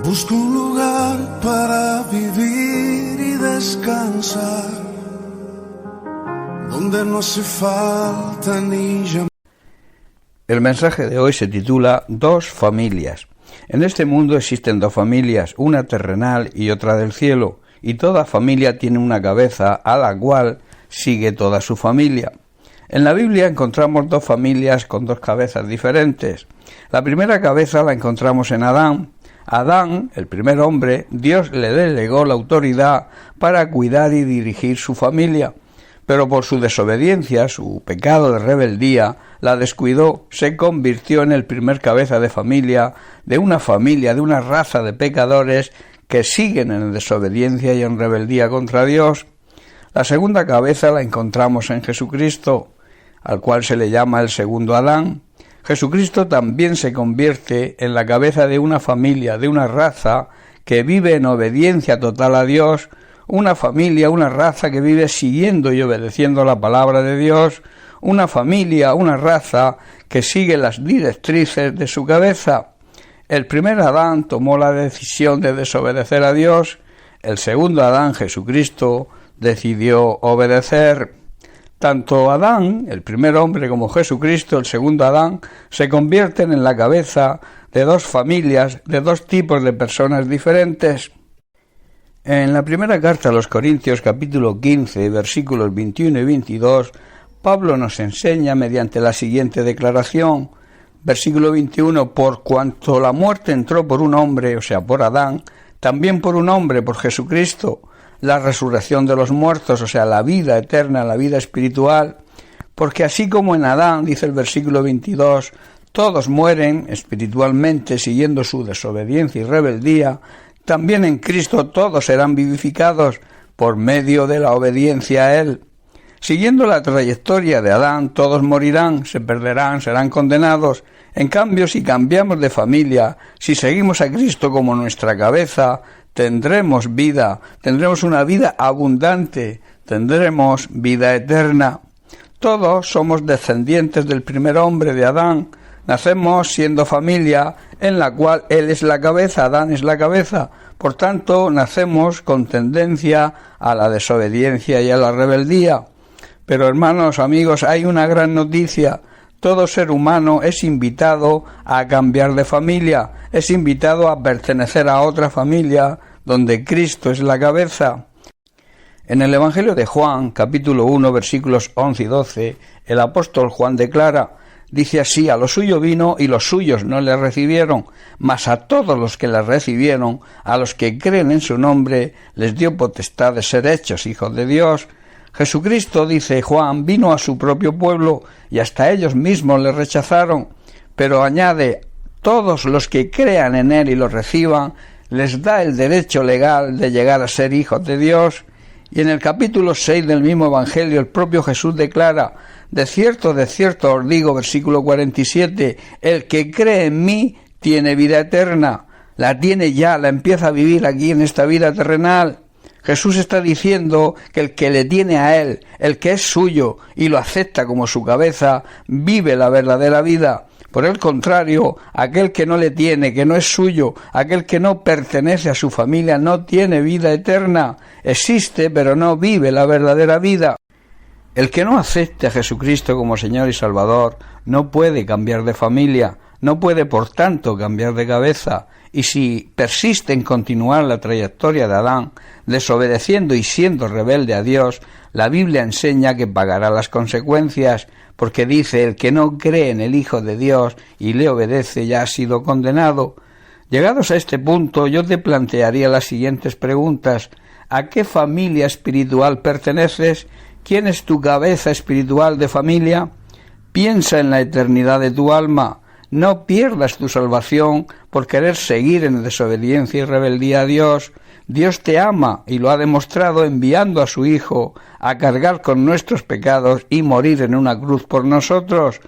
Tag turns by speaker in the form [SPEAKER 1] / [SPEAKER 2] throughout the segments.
[SPEAKER 1] Busco un lugar para vivir y descansar, donde no hace falta ni llamar.
[SPEAKER 2] El mensaje de hoy se titula Dos familias. En este mundo existen dos familias, una terrenal y otra del cielo, y toda familia tiene una cabeza a la cual sigue toda su familia. En la Biblia encontramos dos familias con dos cabezas diferentes. La primera cabeza la encontramos en Adán. Adán, el primer hombre, Dios le delegó la autoridad para cuidar y dirigir su familia, pero por su desobediencia, su pecado de rebeldía, la descuidó, se convirtió en el primer cabeza de una raza de pecadores que siguen en desobediencia y en rebeldía contra Dios. La segunda cabeza la encontramos en Jesucristo, al cual se le llama el segundo Adán. Jesucristo también se convierte en la cabeza de una familia, de una raza que vive en obediencia total a Dios, una familia, una raza que vive siguiendo y obedeciendo la palabra de Dios, una familia, una raza que sigue las directrices de su cabeza. El primer Adán tomó la decisión de desobedecer a Dios, el segundo Adán, Jesucristo, decidió obedecer. Tanto Adán, el primer hombre, como Jesucristo, el segundo Adán, se convierten en la cabeza de dos familias, de dos tipos de personas diferentes. En la primera carta a los Corintios, capítulo 15, versículos 21 y 22, Pablo nos enseña mediante la siguiente declaración. Versículo 21, por cuanto la muerte entró por un hombre, o sea, por Adán, también por un hombre, por Jesucristo, la resurrección de los muertos, o sea, la vida eterna, la vida espiritual, porque así como en Adán, dice el versículo 22, todos mueren espiritualmente siguiendo su desobediencia y rebeldía, también en Cristo todos serán vivificados por medio de la obediencia a Él. Siguiendo la trayectoria de Adán, todos morirán, se perderán, serán condenados. En cambio, si cambiamos de familia, si seguimos a Cristo como nuestra cabeza, tendremos vida, tendremos una vida abundante, tendremos vida eterna. Todos somos descendientes del primer hombre, de Adán. Nacemos siendo familia en la cual él es la cabeza, Adán es la cabeza. Por tanto, nacemos con tendencia a la desobediencia y a la rebeldía. Pero hermanos, amigos, hay una gran noticia. Todo ser humano es invitado a cambiar de familia, es invitado a pertenecer a otra familia donde Cristo es la cabeza. En el Evangelio de Juan, capítulo 1, versículos 11 y 12, el apóstol Juan declara, dice así, a lo suyo vino y los suyos no le recibieron, mas a todos los que le recibieron, a los que creen en su nombre, les dio potestad de ser hechos hijos de Dios. Jesucristo, dice Juan, vino a su propio pueblo y hasta ellos mismos le rechazaron, pero añade, todos los que crean en él y lo reciban, les da el derecho legal de llegar a ser hijos de Dios. Y en el capítulo 6 del mismo Evangelio el propio Jesús declara, de cierto os digo, versículo 47, el que cree en mí tiene vida eterna, la tiene ya, la empieza a vivir aquí en esta vida terrenal. Jesús está diciendo que el que le tiene a él, el que es suyo y lo acepta como su cabeza, vive la verdadera vida. Por el contrario, aquel que no le tiene, que no es suyo, aquel que no pertenece a su familia, no tiene vida eterna. Existe, pero no vive la verdadera vida. El que no acepte a Jesucristo como Señor y Salvador no puede cambiar de familia, no puede por tanto cambiar de cabeza, y si persiste en continuar la trayectoria de Adán, desobedeciendo y siendo rebelde a Dios, la Biblia enseña que pagará las consecuencias, porque dice, el que no cree en el Hijo de Dios y le obedece ya ha sido condenado. Llegados a este punto, yo te plantearía las siguientes preguntas. ¿A qué familia espiritual perteneces? ¿Quién es tu cabeza espiritual de familia? Piensa en la eternidad de tu alma. No pierdas tu salvación por querer seguir en desobediencia y rebeldía a Dios. Dios te ama y lo ha demostrado enviando a su Hijo a cargar con nuestros pecados y morir en una cruz por nosotros.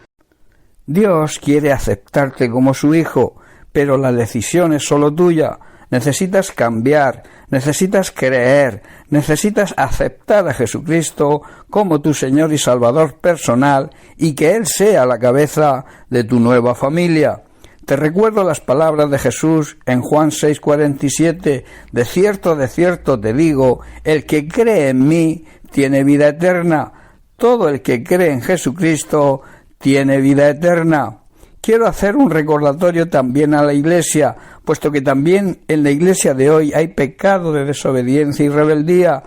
[SPEAKER 2] Dios quiere aceptarte como su Hijo, pero la decisión es solo tuya. Necesitas cambiar, necesitas creer, necesitas aceptar a Jesucristo como tu Señor y Salvador personal y que Él sea la cabeza de tu nueva familia. Te recuerdo las palabras de Jesús en Juan 6:47, de cierto te digo, el que cree en mí tiene vida eterna. Todo el que cree en Jesucristo tiene vida eterna. Quiero hacer un recordatorio también a la Iglesia, puesto que también en la Iglesia de hoy hay pecado de desobediencia y rebeldía.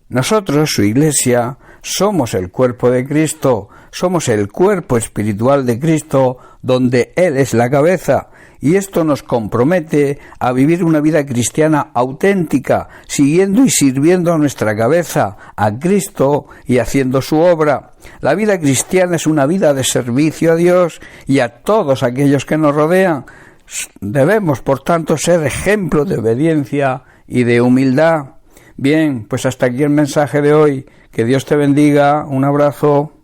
[SPEAKER 2] Nosotros, su Iglesia, somos el cuerpo de Cristo, somos el cuerpo espiritual de Cristo, donde Él es la cabeza, y esto nos compromete a vivir una vida cristiana auténtica, siguiendo y sirviendo a nuestra cabeza, a Cristo, y haciendo su obra. La vida cristiana es una vida de servicio a Dios y a todos aquellos que nos rodean. Debemos, por tanto, ser ejemplo de obediencia y de humildad. Bien, pues hasta aquí el mensaje de hoy. Que Dios te bendiga. Un abrazo.